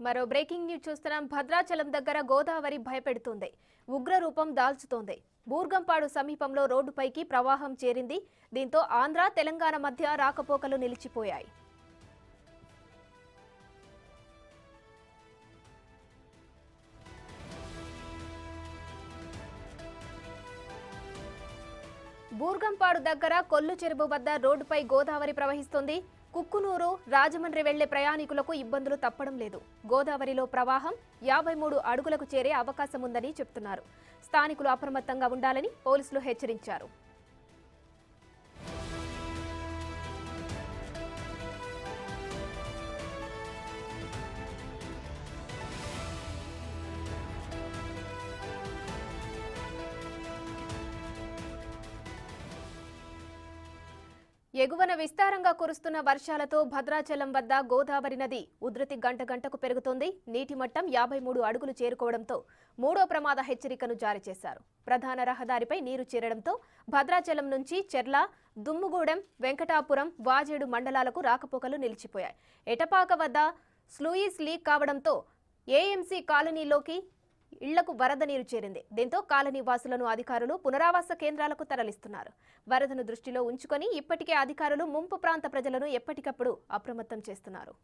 మరో breaking news చూస్తున్నాం. భద్రాచలం దగ్గర గోదావరి భయపెడుతోంది. ఉగ్ర రూపం దాల్చుతోంది. బూర్గంపాడు సమీపంలో రోడ్డుపైకి ప్రవాహం చేరింది. దీంతో ఆంధ్ర తెలంగాణ మధ్య రాకపోకలు నిలిచిపోయాయి. బూర్గంపాడు దగ్గర కొల్లు చెరువు వద్ద రోడ్డుపై గోదావరి ప్రవహిస్తోంది. కుక్కునూరు, రాజమండ్రి వెళ్లే ప్రయాణికులకు ఇబ్బందులు తప్పడం లేదు. గోదావరిలో ప్రవాహం 53 అడుగులకు చేరే అవకాశం ఉందని చెప్తున్నారు. స్థానికులు అప్రమత్తంగా ఉండాలని పోలీసులు హెచ్చరించారు. ఎగువన విస్తారంగా కురుస్తున్న వర్షాలతో భద్రాచలం వద్ద గోదావరి నది ఉధృతి గంట గంటకు పెరుగుతోంది. నీటి మట్టం 53 అడుగులు చేరుకోవడంతో మూడో ప్రమాద హెచ్చరికను జారీ చేశారు. ప్రధాన రహదారిపై నీరు చేరడంతో భద్రాచలం నుంచి చెర్ల, దుమ్ముగూడెం, వెంకటాపురం, వాజేడు మండలాలకు రాకపోకలు నిలిచిపోయాయి. ఎటపాక వద్ద స్లూయిస్ లీక్ కావడంతో ఏఎంసీ కాలనీలోకి ఇళ్లకు వరద నీరు చేరింది. దీంతో కాలనీ వాసులను అధికారులు పునరావాస కేంద్రాలకు తరలిస్తున్నారు. వరదను దృష్టిలో ఉంచుకొని ఇప్పటికే అధికారులు ముంపు ప్రాంత ప్రజలను ఎప్పటికప్పుడు అప్రమత్తం చేస్తున్నారు.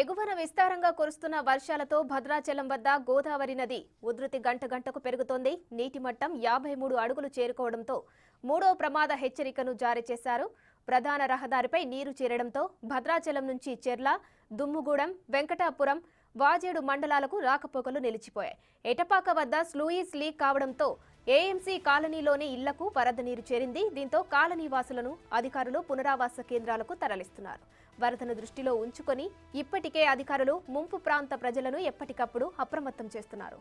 ఎగువన విస్తారంగా కురుస్తున్న వర్షాలతో భద్రాచలం వద్ద గోదావరి నది ఉధృతి గంట గంటకు పెరుగుతోంది. నీటి మట్టం 53 అడుగులు చేరుకోవడంతో మూడో ప్రమాద హెచ్చరికను జారీ చేశారు. ప్రధాన రహదారిపై నీరు చేరడంతో భద్రాచలం నుంచి చెర్ల, దుమ్ముగూడెం, వెంకటాపురం, వాజేడు మండలాలకు రాకపోకలు నిలిచిపోయాయి. ఎటపాక వద్ద స్లూయిస్ లీక్ కావడంతో ఏఎంసీ కాలనీలోని ఇళ్లకు వరద నీరు చేరింది. దీంతో కాలనీ వాసులను అధికారులు పునరావాస కేంద్రాలకు తరలిస్తున్నారు. వరదను దృష్టిలో ఉంచుకొని ఇప్పటికే అధికారులు ముంపు ప్రాంత ప్రజలను ఎప్పటికప్పుడు అప్రమత్తం చేస్తున్నారు.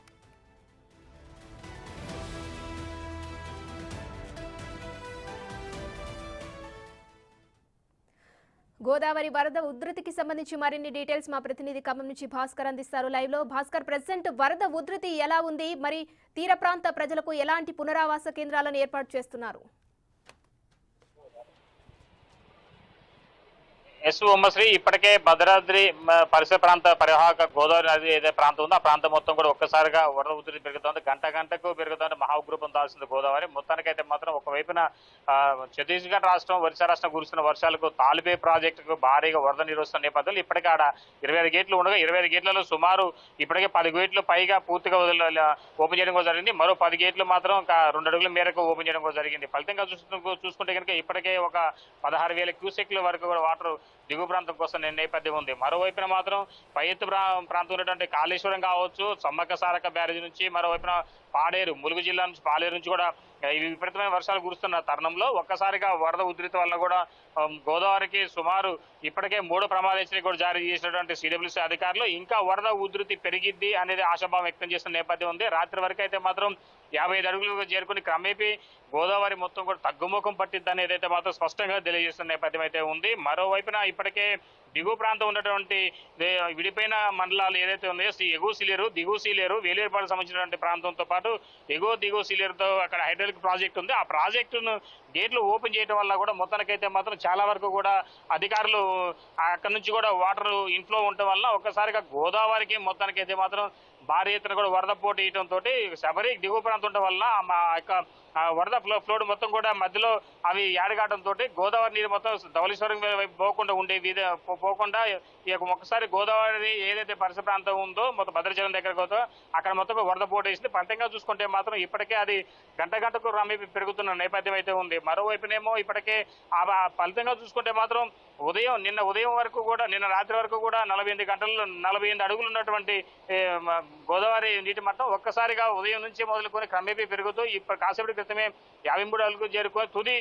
గోదావరి వరద ఉధృతికి సంబంధించి మరిన్ని డీటెయిల్స్ మా ప్రతినిధి ఖమ్మం నుంచి భాస్కర్ అందిస్తారు. లైవ్ లో భాస్కర్, ప్రెసెంట్ వరద ఉధృతి ఎలా ఉంది? మరి తీర ప్రాంత ప్రజలకు ఎలాంటి పునరావాస కేంద్రాలను ఏర్పాటు చేస్తున్నారు? ఉమ్మశ్రీ ఇప్పటికే భద్రాద్రి పరిసర ప్రాంత పరివాహక గోదావరి నది ఏదైతే ప్రాంతం ఉందో ఆ ప్రాంతం మొత్తం కూడా ఒక్కసారిగా వరద ఉధృతి పెరుగుతోంది. గంట గంటకు పెరుగుతోంది. మహాగ్రూపం దాల్సింది గోదావరి. మొత్తానికైతే మాత్రం ఒకవైపున ఛత్తీస్గఢ్ రాష్ట్రం, ఒరిస్సా రాష్ట్రం కురుస్తున్న వర్షాలకు తాలిబే ప్రాజెక్టుకు భారీగా వరద నీరు వస్తున్న నేపథ్యంలో ఇప్పటికే ఆడ 25 గేట్లు ఉండగా 25 గేట్లలో సుమారు ఇప్పటికే 10 గేట్లు పైగా పూర్తిగా ఓపెన్ చేయడం కూడా జరిగింది. మరో 10 గేట్లు మాత్రం 2 అడుగుల మేరకు ఓపెన్ చేయడం కూడా జరిగింది. ఫలితంగా చూసుకుంటే కనుక ఇప్పటికే ఒక 16,000 క్యూసెక్ల వరకు కూడా వాటర్ దిగువ ప్రాంతం కోసం నేపథ్యం ఉంది. మరోవైపున మాత్రం పై ఎత్తు ప్రాంతం ఉన్నటువంటి కాళేశ్వరం కావచ్చు, సమ్మక్క సారక్క బ్యారేజ్ నుంచి, మరోవైపున పాడేరు, ములుగు జిల్లా నుంచి పాడేరు నుంచి కూడా విపరీతమైన వర్షాలు కురుస్తున్న తరుణంలో ఒక్కసారిగా వరద ఉధృతి వల్ల కూడా గోదావరికి సుమారు ఇప్పటికే 3 ప్రమాద హెచ్చరిక కూడా జారీ చేసినటువంటి సిడబ్ల్యూసీ అధికారులు ఇంకా వరద ఉధృతి పెరిగిద్ది అనేది ఆశాభావం వ్యక్తం చేస్తున్న నేపథ్యం ఉంది. రాత్రి వరకు అయితే మాత్రం 55 అడుగులు చేరుకుని క్రమేపీ గోదావరి మొత్తం కూడా తగ్గుముఖం పట్టిద్ది అనేది అయితే మాత్రం స్పష్టంగా తెలియజేస్తున్న నేపథ్యం అయితే ఉంది. మరోవైపున ఇప్పటికే దిగువ ప్రాంతం ఉన్నటువంటి విడిపోయిన మండలాలు ఏదైతే ఉన్నాయో ఎగువ సీలేరు, దిగువ సీలేరు, వేలేరుపాడు సంబంధించినటువంటి ప్రాంతంతో పాటు దిగువ సీలేరుతో అక్కడ హైడ్రాలిక్ ప్రాజెక్ట్ ఉంది. ఆ ప్రాజెక్టును గేట్లు ఓపెన్ చేయడం వల్ల కూడా మొత్తానికైతే మాత్రం చాలా వరకు కూడా అధికారులు అక్కడి నుంచి కూడా వాటర్ ఇన్ఫ్లో ఉండటం వల్ల ఒక్కసారిగా గోదావరికి మొత్తానికైతే మాత్రం భారీ ఎత్తున కూడా వరద పోటీ ఇవ్వడంతో శబరి దిగువ ప్రాంతం ఉండటం వల్ల మా యొక్క వరద ఫ్లోడ్ మొత్తం కూడా మధ్యలో అవి యాడగాటంతో గోదావరి నీరు మొత్తం ధవళేశ్వరం వైపు పోకుండా ఒక్కసారి గోదావరి ఏదైతే పరిసర ప్రాంతం ఉందో మొత్తం భద్రాచలం దగ్గరకు అక్కడ మొత్తం వరద పోటీ వేసింది. ఫలితంగా చూసుకుంటే మాత్రం ఇప్పటికే అది గంట గంటకు రమ్మీ పెరుగుతున్న నేపథ్యం అయితే ఉంది. మరోవైపునేమో ఇప్పటికే ఫలితంగా చూసుకుంటే మాత్రం నిన్న ఉదయం వరకు కూడా, నిన్న రాత్రి వరకు కూడా 48 గంటల్లో 48 అడుగులు ఉన్నటువంటి గోదావరి నీటి మట్టం ఒక్కసారిగా ఉదయం నుంచి మొదలుకొని క్రమేపీ పెరుగుతూ కాసేపటి క్రితమే 53 అడుగులు చేరుకొని తుది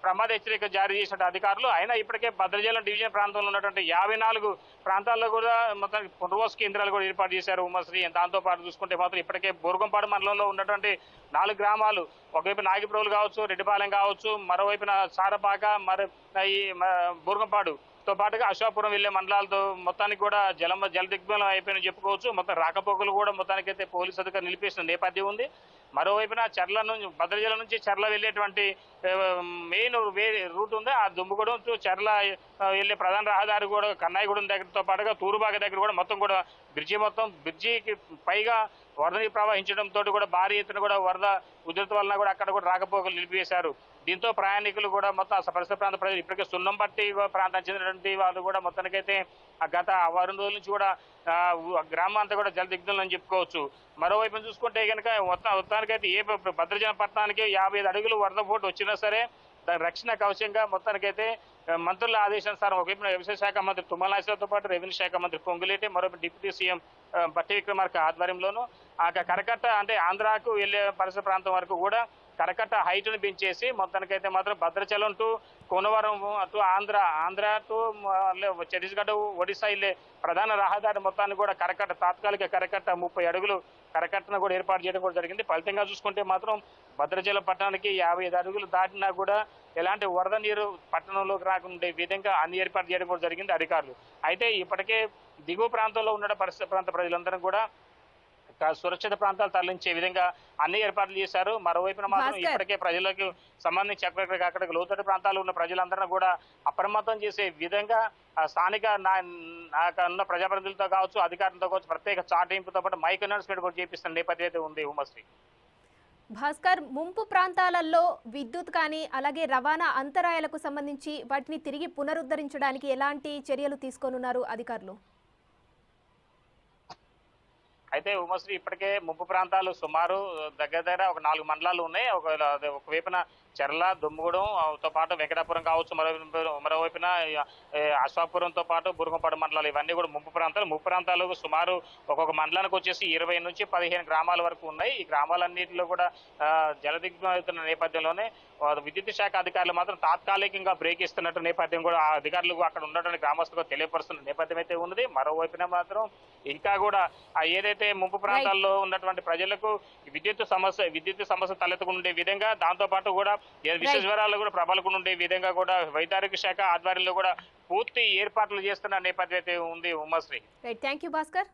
ప్రమాద హెచ్చరిక జారీ చేసిన అధికారులు అయినా ఇప్పటికే భద్రాచలం డివిజన్ ప్రాంతంలో ఉన్నటువంటి 54 ప్రాంతాల్లో కూడా మొత్తం పునరావాస కేంద్రాలు కూడా ఏర్పాటు చేశారు ఉమ్మశ్రీ. దాంతో పాటు చూసుకుంటే మాత్రం ఇప్పటికే బూర్గంపాడు మండలంలో ఉన్నటువంటి 4 గ్రామాలు, ఒకవైపు నాగిప్రోలు కావచ్చు, రెడ్డిపాలెం కావచ్చు, మరోవైపున సారపాక, ఈ బూర్గంపాడు తో పాటుగా అశోకపురం వెళ్లే మండలాలతో మొత్తానికి కూడా జలదిగ్బంధనం అయిపోయిన చెప్పుకోవచ్చు. మొత్తం రాకపోకలు కూడా మొత్తానికైతే పోలీసు అధికారులు నిలిపేసిన నేపథ్యం ఉంది. మరోవైపున చర్ల నుంచి భద్ర జిల్లా నుంచి చర్ల వెళ్ళేటువంటి మెయిన్ రూట్ ఉంది. ఆ దుమ్ముగూడెం టు చర్ల వెళ్ళే ప్రధాన రహదారి కూడా కన్నాయిగూడెం దగ్గరతో పాటుగా తూరుబాగ దగ్గర కూడా బ్రిడ్జికి పైగా వరద నీరు ప్రవహించడంతో కూడా భారీ ఎత్తున కూడా వరద ఉధృతి వలన కూడా అక్కడ కూడా రాకపోకలు నిలిపివేశారు. దీంతో ప్రయాణికులు కూడా మొత్తం పరిసర ప్రాంత ప్రజలు ఇప్పటికే సున్నంపట్టి ప్రాంతానికి చెందినటువంటి వాళ్ళు కూడా మొత్తానికైతే గత వారం రోజుల నుంచి కూడా గ్రామం అంతా కూడా జలదిగ్ధంలో అని చెప్పుకోవచ్చు. మరోవైపు చూసుకుంటే కనుక మొత్తానికైతే భద్రాచలం పట్టణానికి 55 అడుగులు వరద పోటు వచ్చినా సరే దాని రక్షణ కవచంగా మొత్తానికైతే మంత్రుల ఆదేశానుసారం ఒకవైపున వ్యవసాయ శాఖ మంత్రి తుమ్మల నాగేశ్వరరావుతో పాటు రెవెన్యూ శాఖ మంత్రి పొంగులేటి, మరోవైపు డిప్యూటీ సీఎం బట్టి విక్రమార్క ఆధ్వర్యంలోనూ ఆ కరకట్ట అంటే ఆంధ్రాకు వెళ్లే పరిసర ప్రాంతం వరకు కూడా కరకట్ట హైట్ను పెంచేసి మొత్తానికైతే మాత్రం Bhadrachalam to Konavaram to Andhra to Chhattisgarh Odisha వెళ్ళే ప్రధాన రహదారి మొత్తాన్ని కూడా తాత్కాలిక కరకట్ట 30 అడుగులు కరకట్టను కూడా ఏర్పాటు చేయడం కూడా జరిగింది. ఫలితంగా చూసుకుంటే మాత్రం భద్రాచలం పట్టణానికి 55 అడుగులు దాటినా కూడా ఎలాంటి వరద నీరు పట్టణంలోకి రాకుండా విధంగా అన్ని ఏర్పాటు చేయడం కూడా జరిగింది అధికారులు. అయితే ఇప్పటికే దిగువ ప్రాంతంలో ఉన్న పరిసర ప్రాంత ప్రజలందరూ కూడా సురక్షిత ప్రాంతాలు తరలించే విధంగా అన్ని ఏర్పాట్లు చేశారు. మరోవైపున మాత్రం ఇప్పటికే ప్రజలకు సంబంధించి అక్కడికి లోతట్టు ప్రాంతాల్లో ఉన్న ప్రజలందరినీ కూడా అప్రమత్తం చేసే విధంగా స్థానిక ఉన్న ప్రజాప్రతినిధులతో కావచ్చు, అధికారులతో కావచ్చు ప్రత్యేక చాటింపుతో పాటు మైక్ అనౌన్స్మెంట్ కూడా చేపిస్తున్న నేపథ్యం అయితే ఉంది. ఉమశ్రీ భాస్కర్, ముంపు ప్రాంతాలలో విద్యుత్ కానీ అలాగే రవాణా అంతరాయాలకు సంబంధించి వాటిని తిరిగి పునరుద్ధరించడానికి ఎలాంటి చర్యలు తీసుకోనున్నారు అధికారులు? అయితే ఉమశ్రీ ఇప్పటికే ముంపు ప్రాంతాలు సుమారు దగ్గర ఒక 4 మండలాలు ఉన్నాయి. ఒకవైపున చర్ల, దుమ్ముగూడెం తో పాటు వెంకటాపురం కావచ్చు, మరోవైపున అశ్వాపురంతో పాటు బురుగుపాడు మండలాలు ఇవన్నీ కూడా ముంపు ప్రాంతాలు సుమారు ఒక్కొక్క మండలానికి వచ్చేసి 20 నుంచి 15 గ్రామాల వరకు ఉన్నాయి. ఈ గ్రామాలన్నింటిలో కూడా జలదిగ్ధం అవుతున్న నేపథ్యంలోనే విద్యుత్ శాఖ అధికారులు మాత్రం తాత్కాలికంగా బ్రేక్ ఇస్తున్నట్టు నేపథ్యం కూడా ఆ అధికారులు అక్కడ ఉన్నటువంటి గ్రామస్తులకు తెలియపరుస్తున్న నేపథ్యం అయితే ఉన్నది. మరోవైపున మాత్రం ఇంకా కూడా ఏదైతే ముంపు ప్రాంతాల్లో ఉన్నటువంటి ప్రజలకు విద్యుత్ సమస్య తలెత్తకుండా ఉండే విధంగా, దాంతో పాటు కూడా విష జ్వరాలు కూడా ప్రబలకుండా ఉండే విధంగా కూడా వైద్యారోగ్య శాఖ ఆధ్వర్యంలో కూడా పూర్తి ఏర్పాట్లు చేస్తున్న నేపథ్యం అయితే ఉంది. Umashree, thank you Bhaskar.